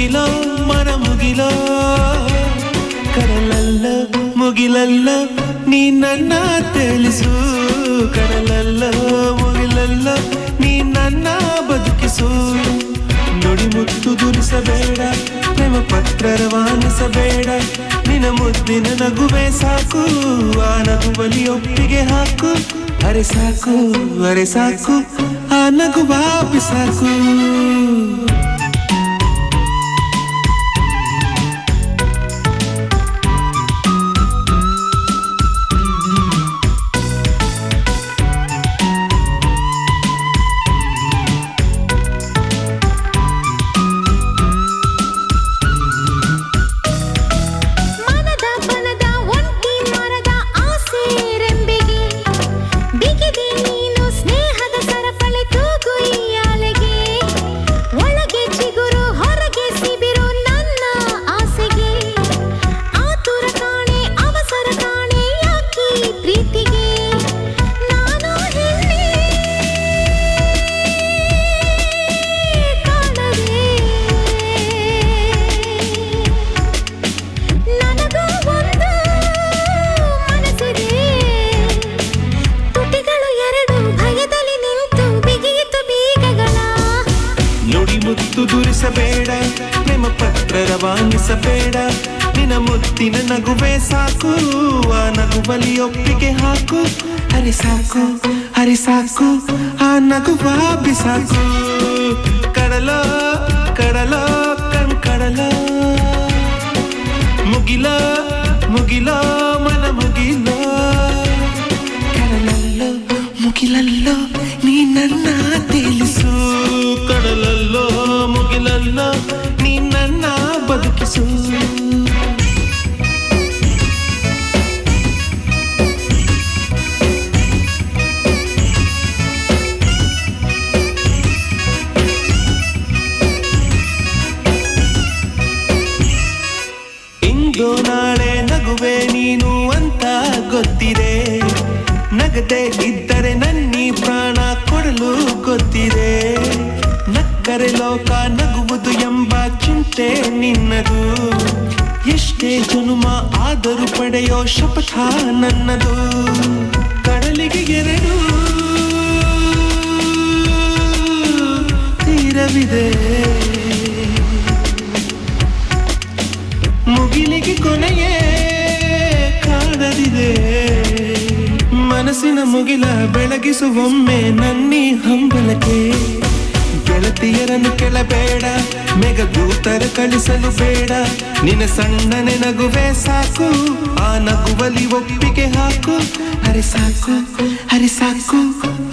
ಮುಗಿಲೋ ಮನ ಮುಗಿಲೋ ಕಡಲಲ್ಲ ಮುಗಿಲಲ್ಲ ನೀ ನನ್ನ ತಿಳಿಸು ಕಡಲಲ್ಲ ಮುಗಿಲಲ್ಲ ನೀ ನನ್ನ ಬದುಕಿಸು ನುಡಿ ಮುತ್ತು ದುರಿಸಬೇಡ ಪ್ರೇಮ ಪತ್ರ ರವಾನಿಸಬೇಡ ನಿನ್ನ ಮುದ್ದಿನ ನಗುವೆ ಸಾಕು ಆ ನಗುವಲಿ ಒಪ್ಪಿಗೆ ಹಾಕು ಅರೆ ಸಾಕು ಆ ನಗುವ ಬಿಸಾಕು ದುರಿಸಬೇಡ ಪ್ರೇಮ ಪತ್ರ ರವಾನಿಸಬೇಡ ನಿನ್ನ ಮುತ್ತಿನ ನಗುವೆ ಸಾಕು ಆ ನಗುವಲಿ ಒಪ್ಪಿಗೆ ಹಾಕು ಹರಿ ಸಾಕು ಆ ನಗುವ ಬಿಸಾಕು ಕಡಲೋ ಕಡಲೋ ಕಡಲೋ ಮುಗಿಲೋ ಮನ ಮುಗಿಲೋ ಕಡಲಲ್ಲೋ ಮುಗಿಲಲ್ಲೋ ನೀ ನನ್ನ ತಿಳಿಸು ಕಡಲಲ್ಲೋ ಮುಗಿಲಲ್ಲೋ ನೀ ನನ್ನ ಬದುಕಿಸು ಇಂದು ನಾಳೆ ನಗುವೆ ನೀನು ಅಂತ ಗೊತ್ತಿದೆ ನಗದೆ ಇದ್ದರೆ ನನ್ನಿ ಪ್ರಾಣ ಕೊಡಲು ಗೊತ್ತಿದೆ ನಕ್ಕರೆ ಲೋಕ ನಗುವುದು ಎಂಬ ಚಿಂತೆ ನಿನ್ನದು ಎಷ್ಟೇ ಜನುಮ ಆದರೂ ಪಡೆಯೋ ಶಪಥ ನನ್ನದು ಕಡಲಿಗೆ ಎರಡು ತೀರವಿದೆ ಮುಗಿಲಿಗೆ ಕೊನೆಯೇ ಕಾಣದಿದೆ ಮನಸ್ಸಿನ ಮುಗಿಲ ಬೆಳಗಿಸುವೊಮ್ಮೆ ನನ್ನಿ ಹಂಬಲಕ್ಕೆ ಗೆಳತಿಯರನ್ನು ಕೆಳಬೇಡ ಮೇಘದೂತರ ಕಳಿಸಲು ಬೇಡ ನಿನ್ನ ಸಣ್ಣನೆ ನಗುವೆ ಸಾಕು ಆ ನಗುವಲಿ ಒಪ್ಪಿಗೆ ಹಾಕು ಹರಿ ಸಾಕು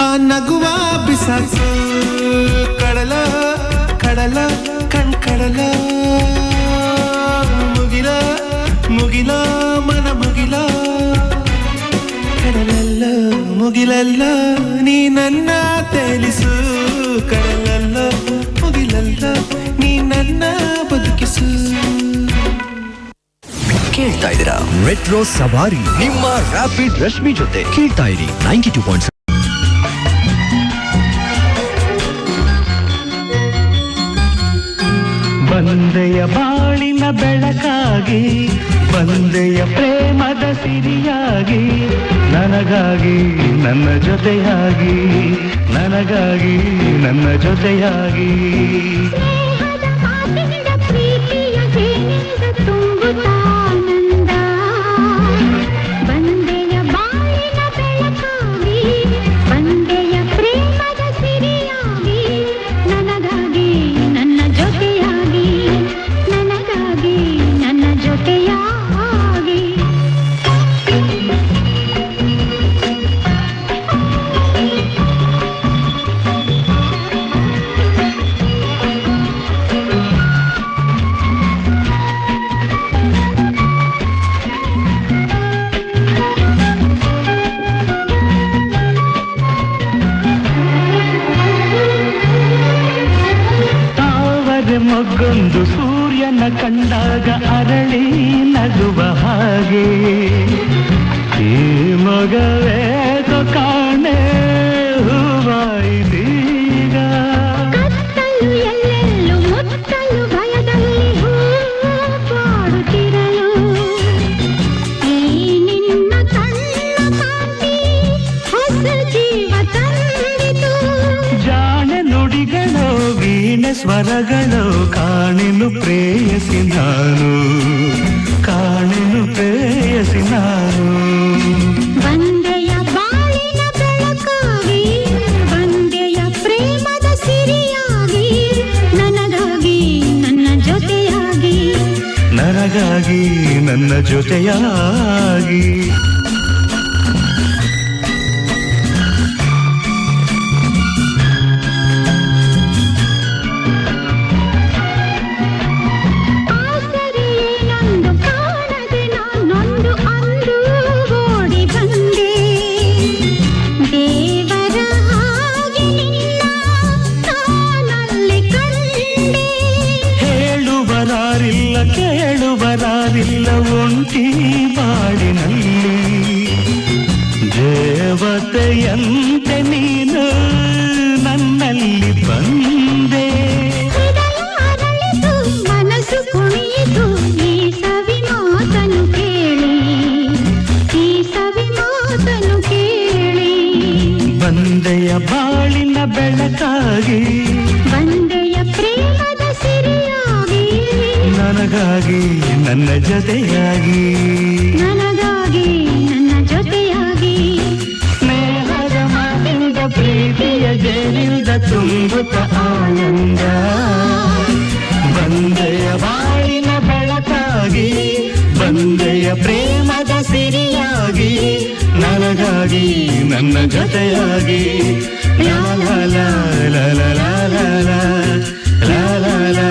ಆ ನಗುವ ಬಿಸಾಕು ಕಡಲ ಕಡಲ ಮುಗಿಲ ಮನ ಮುಗಿಲ ಕಡಲಲ್ಲ ಮುಗಿಲಲ್ಲ ನೀ ನನ್ನ ತಿಳಿಸು ಕಡಲಲ್ಲ ಮುಗಿಲಲ್ಲ ನೀ ನನ್ನ ಬದುಕಿಸು ಕೇಳ್ತಾ ಇದ್ದೀರಾ ರೆಟ್ರೋ ಸವಾರಿ ನಿಮ್ಮ ರ್ಯಾಪಿಡ್ ರಶ್ಮಿ ಜೊತೆ ಕೇಳ್ತಾ ಇರಿ 92.7 ಬಂದೆಯ ಬಾಳಿನ ಬೆಳಕಾಗಿ ಬಂದೆಯ ಪ್ರೇಮದ ಸಿರಿಯಾಗಿ ನನಗಾಗಿ ನನ್ನ ಜೊತೆಯಾಗಿ ನನಗಾಗಿ ನನ್ನ ಜೊತೆಯಾಗಿ ಮೊಗ್ಗೊಂದು ಸೂರ್ಯನ ಕಂಡಾಗ ಅರಳಿ ನಗುವ ಹಾಗೆ ಈ ಮಗವೇ ಕಾಣೆ ಹೂವಾಯಿದೀಗ ಕತ್ತಲು ಎಲ್ಲೆಲ್ಲೂ ಮುತ್ತಲು ಭಯದಲ್ಲಿ ಸ್ವರಗಳು ಕಾಣೆನು ಪ್ರೇಯಸಿ ನಾನು, ಕಾಣೆನು ಪ್ರೇಯಸಿ ನಾನು. ಬಂದೆಯ ಬಾಳಿನ ಬೆಳಕಾಗಿ, ಬಂದೆಯ ಪ್ರೇಮದ ಸಿರಿಯಾಗಿ, ನನಗಾಗಿ ನನ್ನ ಜೊತೆಯಾಗಿ, ನನಗಾಗಿ ನನ್ನ ಜೊತೆಯಾಗಿ. ಕೇಳುವರಾರಿಲ್ಲ ಒಂಟಿ ಬಾಡಿನಲ್ಲಿ, ದೇವತೆಯಂತೆ ನೀನು ನನ್ನಲ್ಲಿ ಬಂದೆ. ಮನಸ್ಸು ಕುಣಿಯಿತು ಈ ಸವಿ ಮಾತನು ಕೇಳಿ, ಈ ಸವಿ ಮಾತನು ಕೇಳಿ. ಬಂದೆಯ ಬಾಳಿನ ಬೆಳಕಾಗಿ, ಬಂದೆಯ ಪ್ರೇಮದ ಸಿರಿಯಾಗಿ, ನನಗಾಗಿ ನನ್ನ ಜೊತೆಯಾಗಿ, ನನಗಾಗಿ ನನ್ನ ಜೊತೆಯಾಗಿ. ಸ್ನೇಹದ ಮಾತಿಂದ ಪ್ರೀತಿಯ ಜೇನಿಂದ ತುಂಬುತ್ತ ಆನಂದ. ಬಂದೆಯ ಬಾಳಿನ ಬೆಳಕಾಗಿ, ಬಂದೆಯ ಪ್ರೇಮದ ಸಿರಿಯಾಗಿ, ನನಗಾಗಿ ನನ್ನ ಜೊತೆಯಾಗಿ. ಲಾ ಲಾ ಲಾ ಲಾ ಲಾ ಲಾ ಲಾ ಲಾ ಲಾ ಲಾ.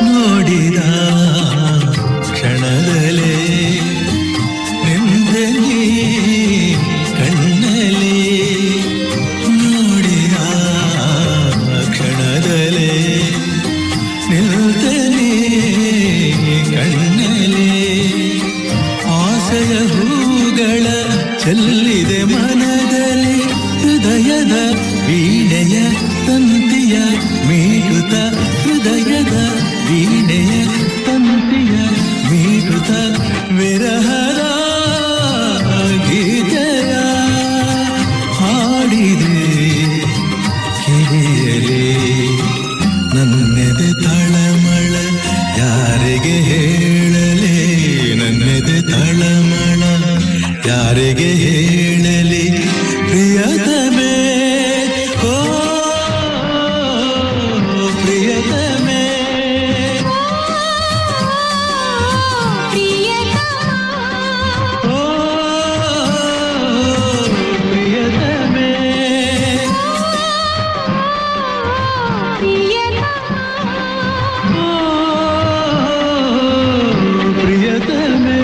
ನೋಡಿದ ಕ್ಷಣದಲ್ಲೇ ನಿಂದೆನಿ ಕಣ್ಣಲ್ಲಿ, ನೋಡಿದ ಕ್ಷಣದಲ್ಲೇ ನಿಂದೆನಿ ಕಣ್ಣಲ್ಲಿ. ಆಸೆಯ ಹೂಗಳ ಚೆಲ್ಲಿದೆ ಮನದಲ್ಲಿ, ಹೃದಯ ಹೃದಯದ ವೀಣೆಯ ತಂತಿಯ ಮೀಟುತ ಹೃದಯದ ವೀಣೆಯ ತಂತಿಯ ಮೀಟುತ ವಿರಹದ ಗೀತೆಯ ಹಾಡಿದೆ ಕಿವಿಯಲಿ ನನ್ನೆದೆ ತಳಮಳ ಯಾರಿಗೆ ಹೇಳಲಿ ನನ್ನೆದೆ ತಳಮಳ ಯಾರಿಗೆ ಹೇಳಲಿ ಪ್ರಿಯತಮೇ ಓ ಪ್ರಿಯತಮೇ ಓ ಪ್ರಿಯತಮೇ ಪ್ರಿಯತಮೇ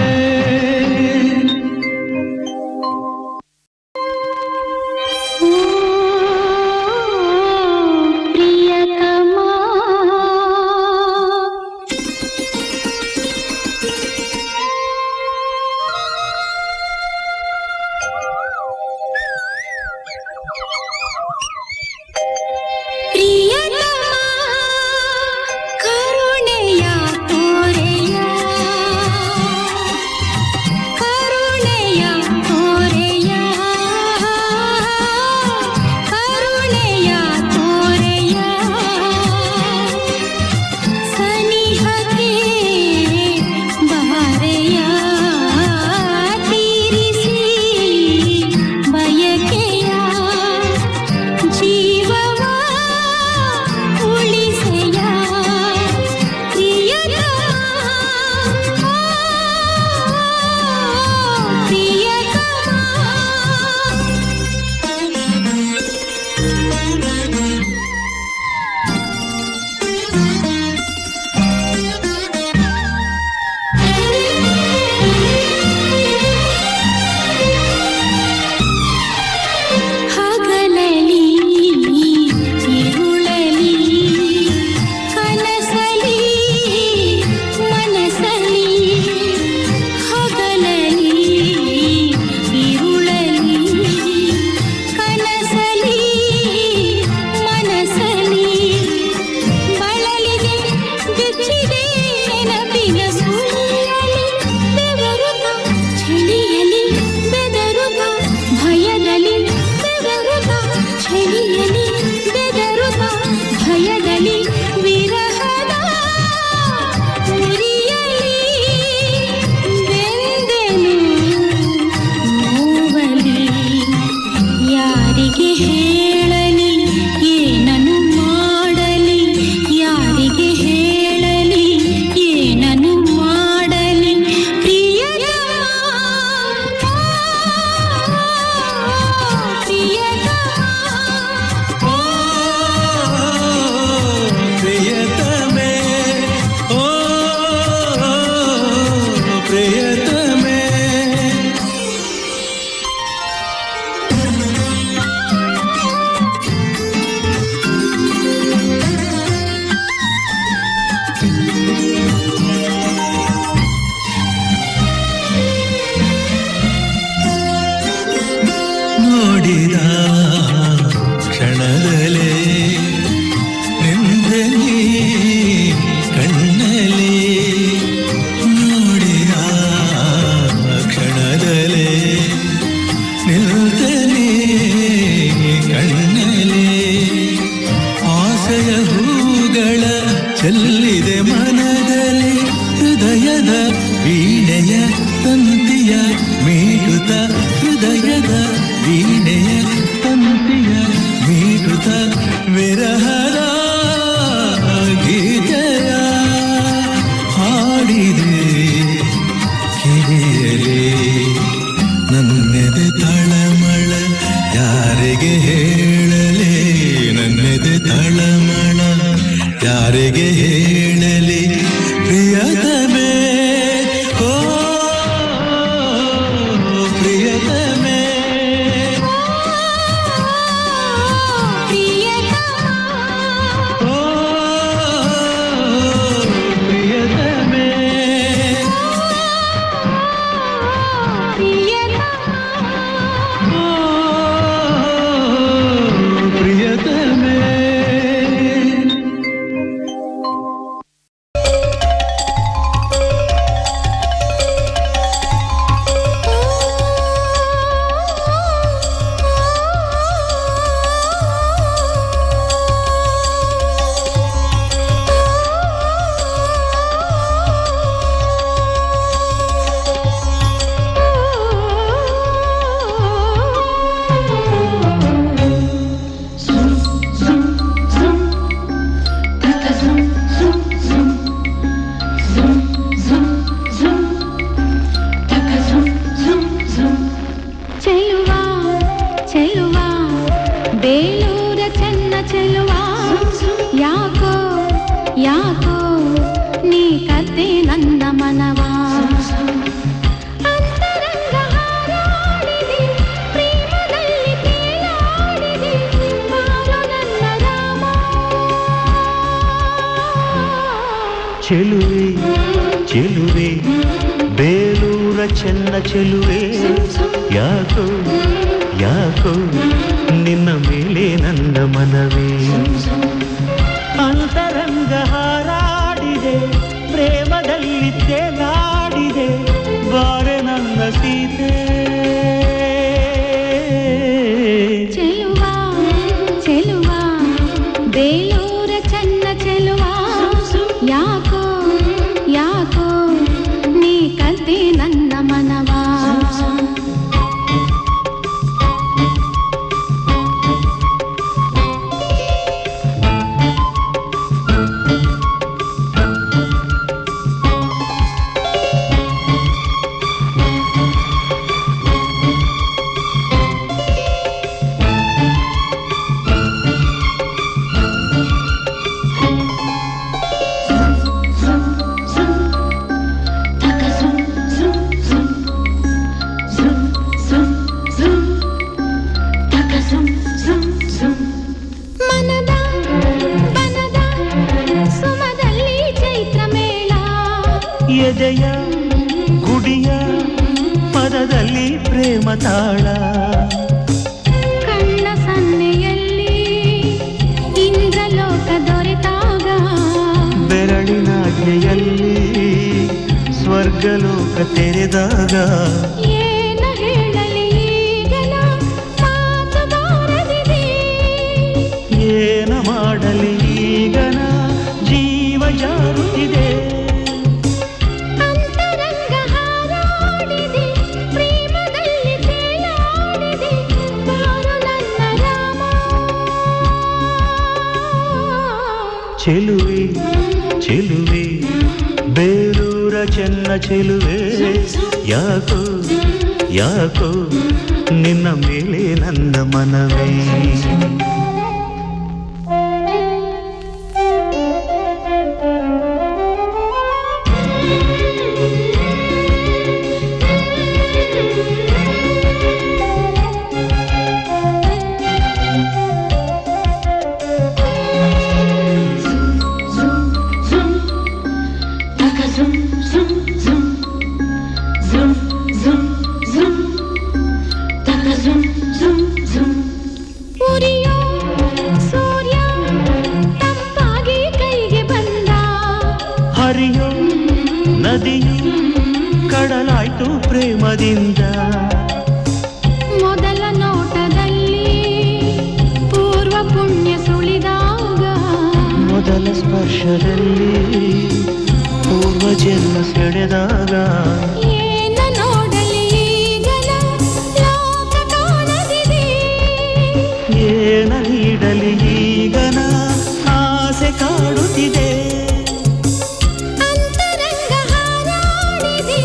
ಕರುಣೆಯ ತೋರೆಯ ಕರುಣೆಯ ತೋರೆಯ ಕರುಣೆಯ ತೋರೆಯ ಸನಿಹಕ್ಕೆ ಬಾರೆಯ ತೀರಿಸಿ ಬಯಕೆಯ ಜೀವವ ಉಳಿಸೆಯ ಹಗಲಲಿ ಇರುಳಲಿ ಕನಸಲಿ ಮನಸಲಿ ಹಗಲಲಿ ಇರುಳಲಿ ಕನಸಲಿ ಮನಸಲಿ ಬಳಲಿಗೆ ಬೆಚ್ಚಿದೆ ನೆನಪಿನ ಸುಳಿಯಲಿ ಬೆವರುತ್ತ ಚಳಿಯಲಿ ಬೆದರುತ್ತ ಭಯದಲ್ಲಿ ಬೆವರುತ್ತ ಚಳಿಯಲಿ ಬೆದರುತ್ತ ಭಯದಲ್ಲಿ ವಿರಹದ ಉರಿಯಲಿ ಬೆಂದೆನು ನೋವಲಿ ಯಾರಿಗೆ ಹೇಳಲಿ ಏನನು ಮಾಡಲಿ ಯಾರಿಗೆ ಹೇಳಲಿ ಏನನು ಮಾಡಲಿ ಪ್ರಿಯತಮ ಪ್ರಿಯತಮೇ ಓ ಪ್ರಿಯತಮೇ ನೋಡಿದ ಕ್ಷಣದಲೇ ನಿಂದಲಿ ಕಣ್ಣಲಿ ನೋಡಿದ ಕ್ಷಣದಲೇ ನಿಲ್ತಲಿ ಕಣ್ಣಲಿ ಆಸೆಯ ಹೂಗಳ ಚೆಲ್ಲಿದೆ ಮನದಲ್ಲಿ ಹೃದಯದ ವೀಣೆಯ ತಂತಿಯ ಮೀಟುತ ಹೃದಯದ ವೀಣೆಯ ತಂತಿಯ ಮೀಟುತ ವಿರಹದ ಗೀತೆಯ ಹಾಡಿದೆ ಕಿವಿಯಲಿ ನನ್ನೆದೆ ತಳಮಳ ಯಾರಿಗೆ ಹೇಳಲಿ ನನ್ನೆದೆ ತಳಮಳ ಯಾರಿಗೆ ಹೇಳಲಿ ಪ್ರಿಯತಮೇ ಓ ಪ್ರಿಯತಮೇ ಓ ಪ್ರಿಯತಮೇ ಓ ಚೆನ್ನ ಚೆಲುವ ಯಾಕೋ ಯಾಕೋ ನೀ ಕದ್ದೆ ನನ್ನ ಮನವ ಅಂತರಂಗ ಹಾರಾಡಿದೆ ಪ್ರೇಮದಲ್ಲಿ ತೇಲಾಡಿದೆ ಬಾಳು ನನ್ನ ರಾಮ ಚೆಲುವೆ ಚೆಲುವೆ ಬೇಲೂರ ಚೆನ್ನ ಚೆಲುವೆ ಯಾಕೋ ಯಾಕೋ ನಿನ್ನ ಮೇಲೆ ನನ್ನ ಮನವೇ ಅಂತರಂಗ ಹಾರಾಡಿದೆ ಪ್ರೇಮದಲ್ಲಿ ತೇಲಾಡಿದೆ ಬಾರೆ ನನ್ನ ಸೀತೆ ಚೆಲುವ ಚೆಲುವ ಬೇಲೂರ ಚೆನ್ನ ಚೆಲುವ ಯಾಕೋ ಯಾಕೋ ನೀ ಕದ್ದೆ ನನ್ನ ಮನವ ಮನದ ಬನದ ಸುಮದಲ್ಲಿ ಚೈತ್ರ ಮೇಳ ಎದೆಯ ಗುಡಿಯ ಪದದಲ್ಲಿ ಪ್ರೇಮ ತಾಳ ಕಣ್ಣ ಸನ್ನೆಯಲ್ಲಿ ಇಂದ್ರಲೋಕ ದೊರೆತಾಗ ಬೆರಳಿನಾಜ್ಞೆಯಲ್ಲಿ ಸ್ವರ್ಗಲೋಕ ತೆರೆದಾಗ ಏನ ಹೇಳಲಿ ಈಗಲ ಮಾತು ಬಾರದಿದೆ ಏನ ಮಾಡಲಿ ಈಗನ ಜೀವ ಜಾರುತ್ತಿದೆ ಅಂತರಂಗ ಹಾರಾಡಿದೆ ಪ್ರೇಮದಲ್ಲಿ ತೇಲಾಡಿದೆ ಬಾರು ನನ್ನ ರಾಮ ಚೆಲುವೆ ಚೆಲುವೆ ಬೇಲೂರ ಚೆನ್ನ ಚೆಲುವೆ ಯಾಕೋ ಯಾಕೋ ನಿನ್ನ ಮೇಲೆ ನನ್ನ ಮನವೇ ಉರಿಯೋ ಸೂರ್ಯ ತಂಪಾಗಿ ಕೈಗೆ ಬಂದ ಹರಿಯೋ ನದಿಯು ಕಡಲಾಯ್ತು ಪ್ರೇಮದಿಂದ ಮೊದಲ ನೋಟದಲ್ಲಿ ಪೂರ್ವ ಪುಣ್ಯ ಸುಳಿದಾಗ ಮೊದಲ ಸ್ಪರ್ಶದಲ್ಲಿ ಪೂರ್ವ ಜನ್ಮ ಸೆಳೆದಾಗ ಏನ ನೋಡಲಿ ಈಗಲ ಲೋಕ ಕಾಣದಿದೆ ಏನ ನೀಡಲಿ ಈಗನ ಆಸೆ ಕಾಡುತ್ತಿದೆ ಅಂತರಂಗ ಹಾರಾಡಿದೆ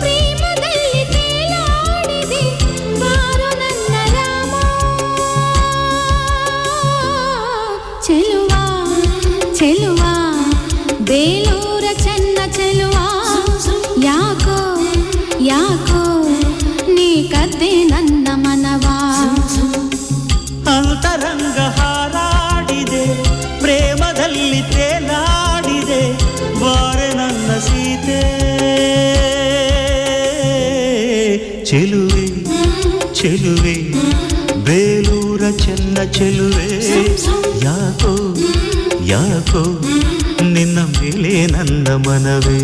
ಪ್ರೇಮದಲ್ಲಿ ತೇಲಾಡಿದೆ ಬಾರು ನನ್ನ ರಾಮ ಚೆಲುವ ಚೆಲುವ ಬೇಲೂರ ಚೆನ್ನ ಚೆಲುವ ಯಾಕೋ ಯಾಕೋ ನೀ ಕದ್ದೆ ನನ್ನ ಮನವ ಅಂತರಂಗ ಹಾರಾಡಿದೆ ಪ್ರೇಮದಲ್ಲಿ ತೇಲಾಡಿದೆ ಬಾರೆ ನನ್ನ ಸೀತೆ ಚೆಲುವೆ ಚೆಲುವೆ ಬೇಲೂರ ಚೆನ್ನ ಚೆಲುವೆ ಯಾಕೋ ಯಾಕೋ ನಿನ್ನ ಮೇಲೆ ನನ್ನ ಮನವೇ